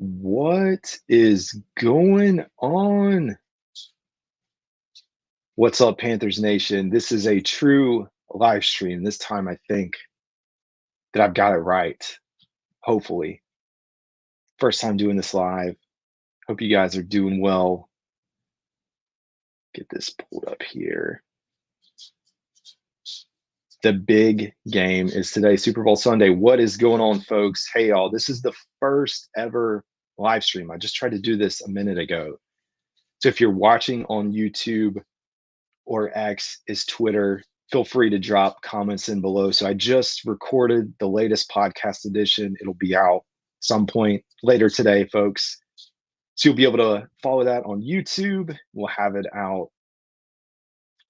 What is going on? What's up, Panthers Nation? This is a true live stream. This time, I think that I've got it right. Hopefully, first time doing this live. Hope you guys are doing well. Get this pulled up here. The big game is today, Super Bowl Sunday. What is going on, folks? Hey, y'all. This is the first ever live stream. I just tried to do this a minute ago. So if you're watching on YouTube, or X is Twitter. Feel free to drop comments in below. So I just recorded the latest podcast edition. It'll be out some point later today, folks. So you'll be able to follow that on YouTube. We'll have it out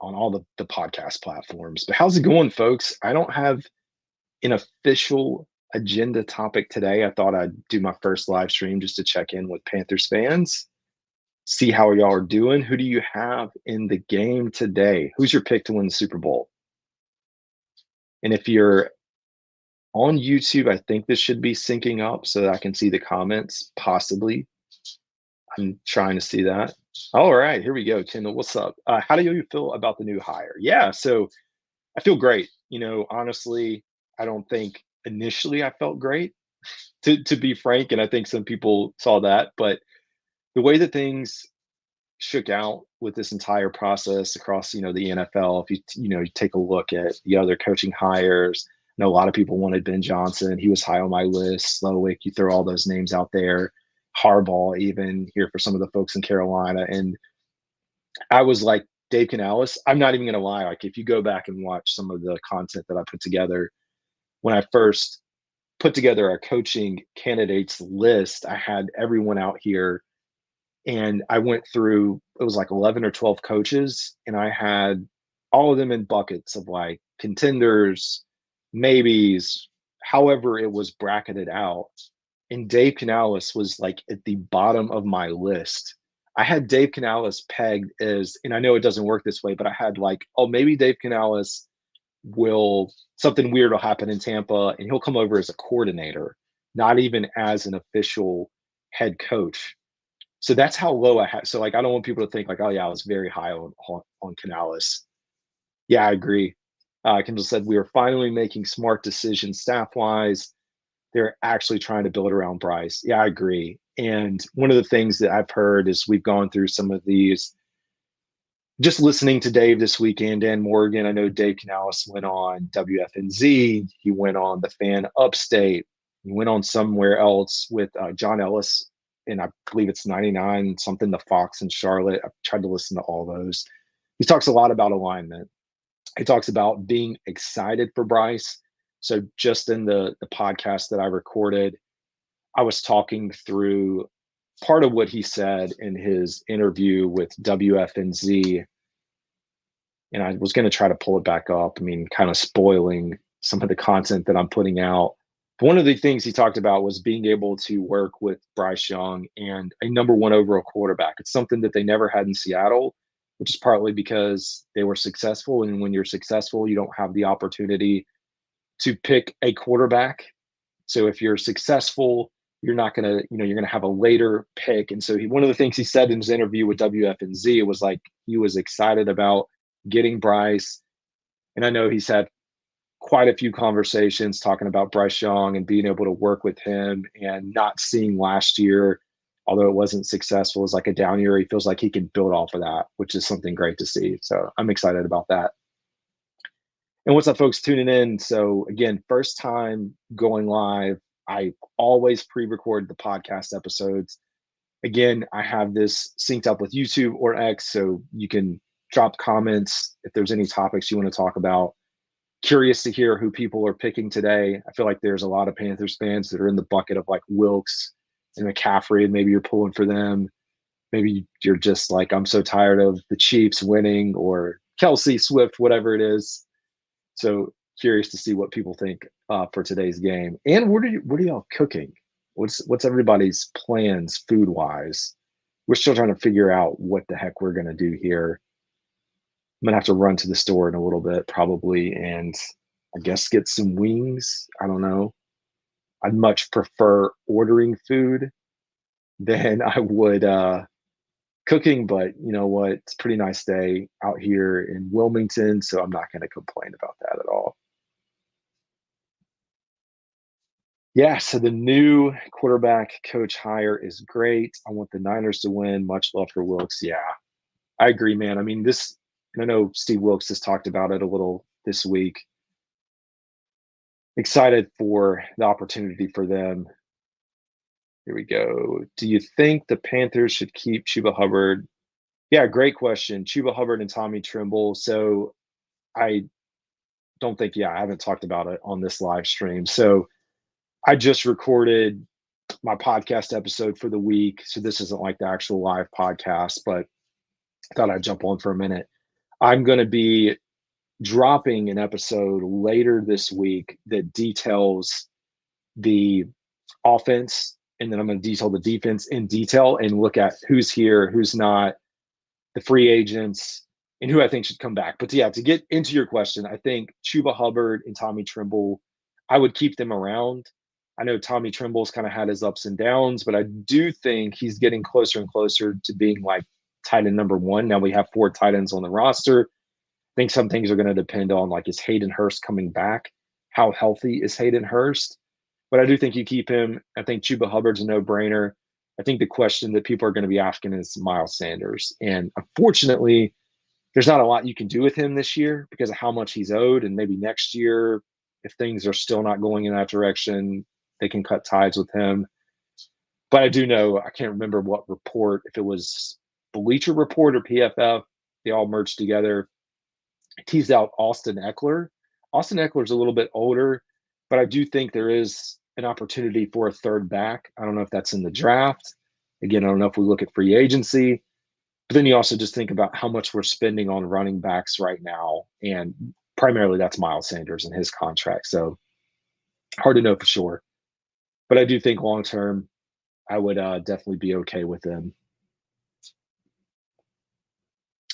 on all the podcast platforms. But how's it going, folks? I don't have an official agenda topic today. I thought I'd do my first live stream just to check in with Panthers fans, see how y'all are doing. Who do you have in the game today? Who's your pick to win the Super Bowl? And if you're on YouTube, I think this should be syncing up so that I can see the comments, possibly. I'm trying to see that. All right, here we go. Kendall, what's up? How do you feel about the new hire? Yeah, so I feel great. Honestly, I don't think initially I felt great, to be frank, and I think some people saw that. But the way that things shook out with this entire process across the NFL, if you take a look at the other coaching hires, I know a lot of people wanted Ben Johnson. He was high on my list. Slowick, you throw all those names out there. Harbaugh, even here for some of the folks in Carolina. And I was like, Dave Canales, I'm not even going to lie. Like, if you go back and watch some of the content that I put together when I first put together our coaching candidates list, I had everyone out here and I went through, it was like 11 or 12 coaches, and I had all of them in buckets of like contenders, maybes, however it was bracketed out. And Dave Canales was like at the bottom of my list. I had Dave Canales pegged as, and I know it doesn't work this way, but I had like, oh, maybe Dave Canales something weird will happen in Tampa and he'll come over as a coordinator, not even as an official head coach. So that's how low I had. So like, I don't want people to think like, oh yeah, I was very high on Canales. Yeah, I agree. Kendall said we are finally making smart decisions staff wise. They're actually trying to build around Bryce. Yeah, I agree. And one of the things that I've heard is we've gone through some of these. Just listening to Dave this weekend, Dan Morgan. I know Dave Canales went on WFNZ. He went on the Fan Upstate. He went on somewhere else with John Ellis, and I believe it's 99 something, the Fox in Charlotte. I've tried to listen to all those. He talks a lot about alignment. He talks about being excited for Bryce. So just in the podcast that I recorded, I was talking through part of what he said in his interview with WFNZ. And I was going to try to pull it back up. I mean, kind of spoiling some of the content that I'm putting out. But one of the things he talked about was being able to work with Bryce Young and a number one overall quarterback. It's something that they never had in Seattle, which is partly because they were successful. And when you're successful, you don't have the opportunity to pick a quarterback. So if you're successful, you're not going to, you're going to have a later pick. And so one of the things he said in his interview with WFNZ was like, he was excited about getting Bryce. And I know he's had quite a few conversations talking about Bryce Young and being able to work with him, and not seeing last year, although it wasn't successful, as like a down year. He feels like he can build off of that, which is something great to see. So I'm excited about that. And what's up, folks tuning in? So again, first time going live. I always pre-record the podcast episodes. Again, I have this synced up with YouTube or X, so you can drop comments if there's any topics you want to talk about. Curious to hear who people are picking today. I feel like there's a lot of Panthers fans that are in the bucket of like Wilkes and McCaffrey, and maybe you're pulling for them. Maybe you're just like, I'm so tired of the Chiefs winning, or Kelsey, Swift, whatever it is. So curious to see what people think for today's game. And what are y'all cooking? What's everybody's plans food wise? We're still trying to figure out what the heck we're gonna do here. I'm gonna have to run to the store in a little bit probably, and I guess get some wings. I don't know. I'd much prefer ordering food than I would cooking. But you know what? It's a pretty nice day out here in Wilmington, so I'm not going to complain about that at all. Yeah, so the new quarterback coach hire is great. I want the Niners to win. Much love for Wilkes. Yeah, I agree, man. I mean, and I know Steve Wilkes has talked about it a little this week. Excited for the opportunity for them. Here we go. Do you think the Panthers should keep Chuba Hubbard? Yeah, great question. Chuba Hubbard and Tommy Trimble. So I don't think, yeah, I haven't talked about it on this live stream. So I just recorded my podcast episode for the week. So this isn't like the actual live podcast, but I thought I'd jump on for a minute. I'm going to be dropping an episode later this week that details the offense, and then I'm going to detail the defense in detail and look at who's here, who's not, the free agents, and who I think should come back. But yeah, to get into your question, I think Chuba Hubbard and Tommy Trimble, I would keep them around. I know Tommy Trimble's kind of had his ups and downs, but I do think he's getting closer and closer to being like tight end number one. Now we have 4 tight ends on the roster. I think some things are going to depend on, like, is Hayden Hurst coming back? How healthy is Hayden Hurst? But I do think you keep him. I think Chuba Hubbard's a no-brainer. I think the question that people are going to be asking is Miles Sanders. And unfortunately, there's not a lot you can do with him this year because of how much he's owed. And maybe next year, if things are still not going in that direction, they can cut ties with him. But I do know, I can't remember what report, if it was Bleacher Report or PFF, they all merged together, teased out Austin Eckler. Austin Eckler's a little bit older, but I do think there is an opportunity for a third back. I don't know if that's in the draft. Again, I don't know if we look at free agency. But then you also just think about how much we're spending on running backs right now. And primarily that's Miles Sanders and his contract. So hard to know for sure. But I do think long term, I would definitely be okay with them.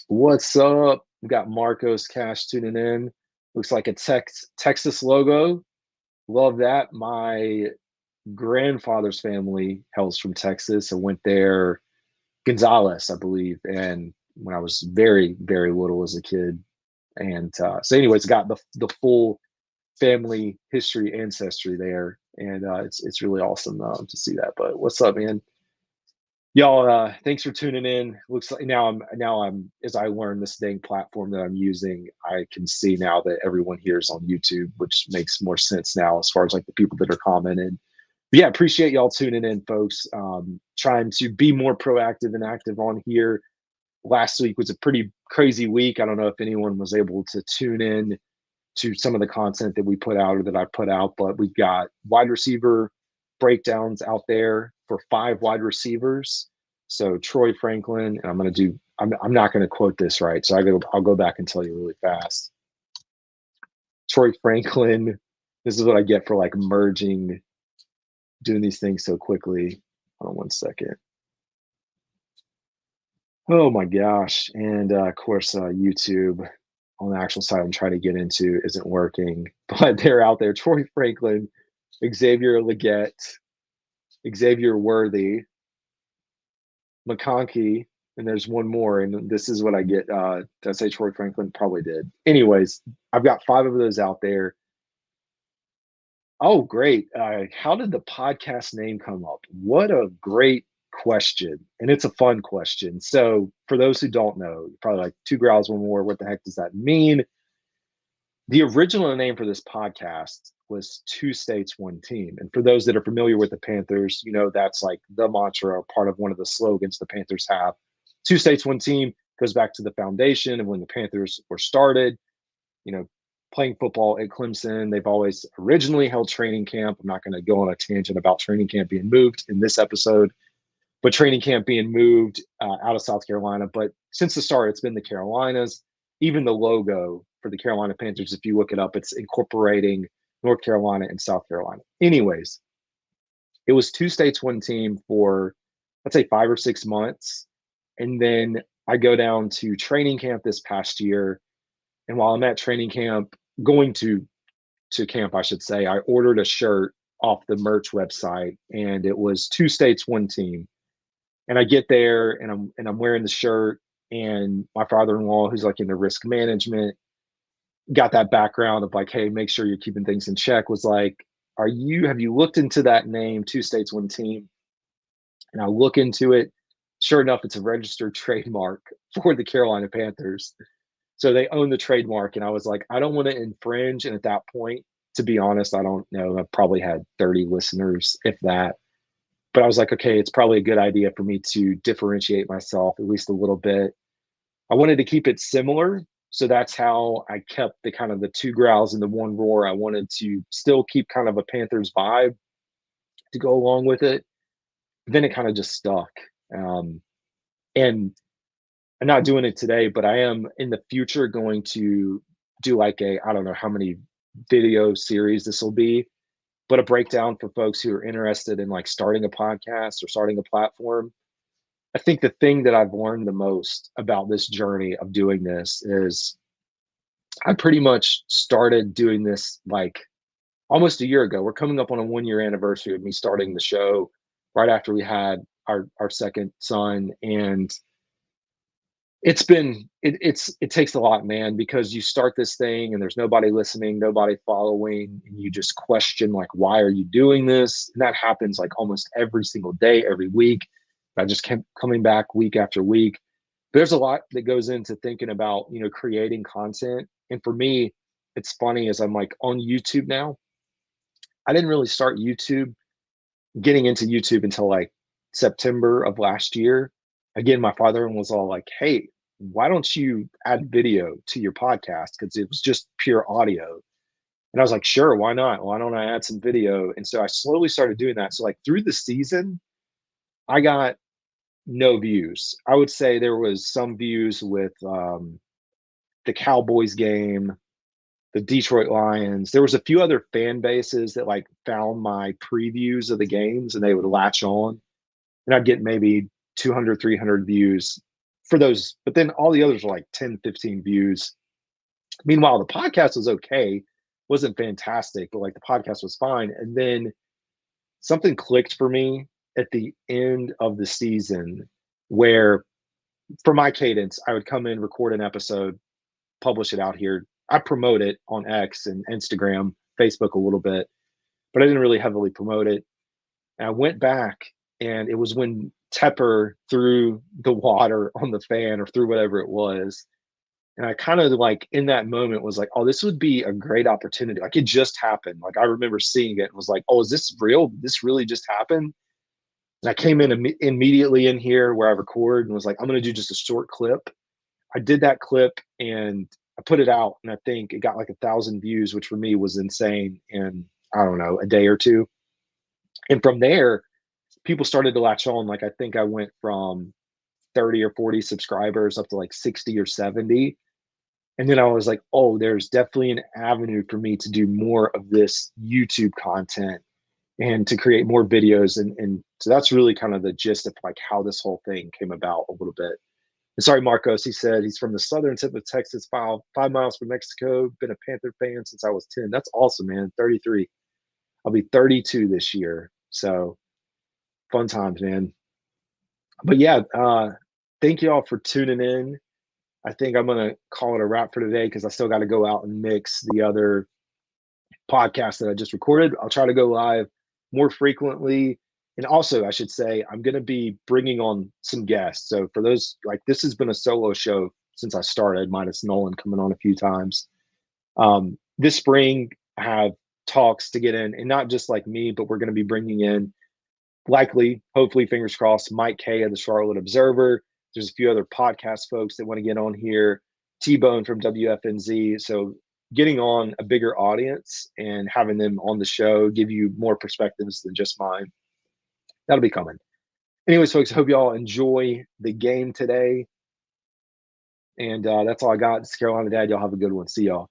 What's up? We got Marcos Cash tuning in. Looks like a Texas logo. Love that. My grandfather's family hails from Texas and went there, Gonzales, I believe, and when I was very, very little as a kid. And so, anyways, got the full family history, ancestry there, and it's really awesome to see that. But what's up, man? Y'all, thanks for tuning in. Looks like now I'm as I learn this dang platform that I'm using, I can see now that everyone here is on YouTube, which makes more sense now as far as like the people that are commenting. But yeah, appreciate y'all tuning in, folks. Trying to be more proactive and active on here. Last week was a pretty crazy week. I don't know if anyone was able to tune in to some of the content that we put out or that I put out, but we've got wide receiver breakdowns out there for 5 wide receivers. So Troy Franklin, and I'm not going to quote this right, so I'll go back and tell you really fast. Troy Franklin, this is what I get for like merging, doing these things so quickly. Hold on one second. Oh my gosh. And of course, YouTube on the actual site I'm trying to get into isn't working, but they're out there. Troy Franklin, Xavier Leggett, Xavier Worthy, McConkey, and there's one more. And this is what I get. Did I say Troy Franklin? Probably did. Anyways, I've got 5 of those out there. Oh, great. How did the podcast name come up? What a great question. And it's a fun question. So, for those who don't know, probably like 2 growls, 1 more. What the heck does that mean? The original name for this podcast was 2 states, 1 team. And for those that are familiar with the Panthers, you know, that's like the mantra or part of one of the slogans the Panthers have. 2 states, 1 team goes back to the foundation of when the Panthers were started. You know, playing football at Clemson, they've always originally held training camp. I'm not going to go on a tangent about training camp being moved in this episode, but training camp being moved out of South Carolina. But since the start, it's been the Carolinas. Even the logo for the Carolina Panthers, if you look it up, it's incorporating North Carolina and South Carolina. Anyways, it was 2 states, 1 team for, let's say, 5 or 6 months. And then I go down to training camp this past year. And while I'm at training camp, going to camp, I should say, I ordered a shirt off the merch website, and it was 2 states, 1 team. And I get there and I'm wearing the shirt, and my father-in-law, who's like into risk management, got that background of like, hey, make sure you're keeping things in check, was like, have you looked into that name, two states, one team? And I look into it. Sure enough, it's a registered trademark for the Carolina Panthers. So they own the trademark. And I was like, I don't want to infringe. And at that point, to be honest, I don't know. I probably had 30 listeners, if that. But I was like, okay, it's probably a good idea for me to differentiate myself at least a little bit. I wanted to keep it similar. So that's how I kept the kind of the two growls and the one roar. I wanted to still keep kind of a Panthers vibe to go along with it. Then it kind of just stuck. Um, and I'm not doing it today, but I am in the future going to do like I don't know how many video series this will be, but a breakdown for folks who are interested in like starting a podcast or starting a platform. I think the thing that I've learned the most about this journey of doing this is I pretty much started doing this like almost a year ago. We're coming up on a 1 year anniversary of me starting the show right after we had our second son. And it takes a lot, man, because you start this thing and there's nobody listening, nobody following, and you just question like, why are you doing this? And that happens like almost every single day, every week. I just kept coming back week after week. There's a lot that goes into thinking about, creating content. And for me, it's funny as I'm like on YouTube now. I didn't really start getting into YouTube until like September of last year. Again, my father was all like, hey, why don't you add video to your podcast? Because it was just pure audio. And I was like, sure, why not? Why don't I add some video? And so I slowly started doing that. So, like, through the season, I got no views. I would say there was some views with the Cowboys game, the Detroit Lions. There was a few other fan bases that like found my previews of the games and they would latch on, and I'd get maybe 200, 300 views for those. But then all the others were like 10, 15 views. Meanwhile, the podcast was okay, wasn't fantastic, but like the podcast was fine. And then something clicked for me at the end of the season where, for my cadence, I would come in, record an episode, publish it out here. I promote it on X and Instagram, Facebook a little bit, but I didn't really heavily promote it. And I went back, and it was when Tepper threw the water on the fan or threw whatever it was. And I kind of like in that moment was like, oh, this would be a great opportunity. Like it just happened. Like I remember seeing it and was like, oh, is this real? Did this really just happened? And I came in immediately in here where I record and was like, I'm going to do just a short clip. I did that clip and I put it out, and I think it got like 1,000 views, which for me was insane in, I don't know, a day or two. And from there, people started to latch on. Like I think I went from 30 or 40 subscribers up to like 60 or 70. And then I was like, oh, there's definitely an avenue for me to do more of this YouTube content and to create more videos. And so that's really kind of the gist of like how this whole thing came about a little bit. And sorry, Marcos, he said he's from the southern tip of Texas, 5 miles from Mexico. Been a Panther fan since I was 10. That's awesome, man. 33. I'll be 32 this year. So fun times, man. But yeah, thank you all for tuning in. I think I'm going to call it a wrap for today because I still got to go out and mix the other podcast that I just recorded. I'll try to go live more frequently. And also, I should say, I'm going to be bringing on some guests. So for those, like, this has been a solo show since I started, minus Nolan coming on a few times. This spring, I have talks to get in, and not just like me, but we're going to be bringing in, likely, hopefully, fingers crossed, Mike K of the Charlotte Observer. There's a few other podcast folks that want to get on here, T-Bone from WFNZ. So getting on a bigger audience and having them on the show give you more perspectives than just mine. That'll be coming. Anyways, folks, I hope you all enjoy the game today. And that's all I got. It's Carolina Dad. Y'all have a good one. See y'all.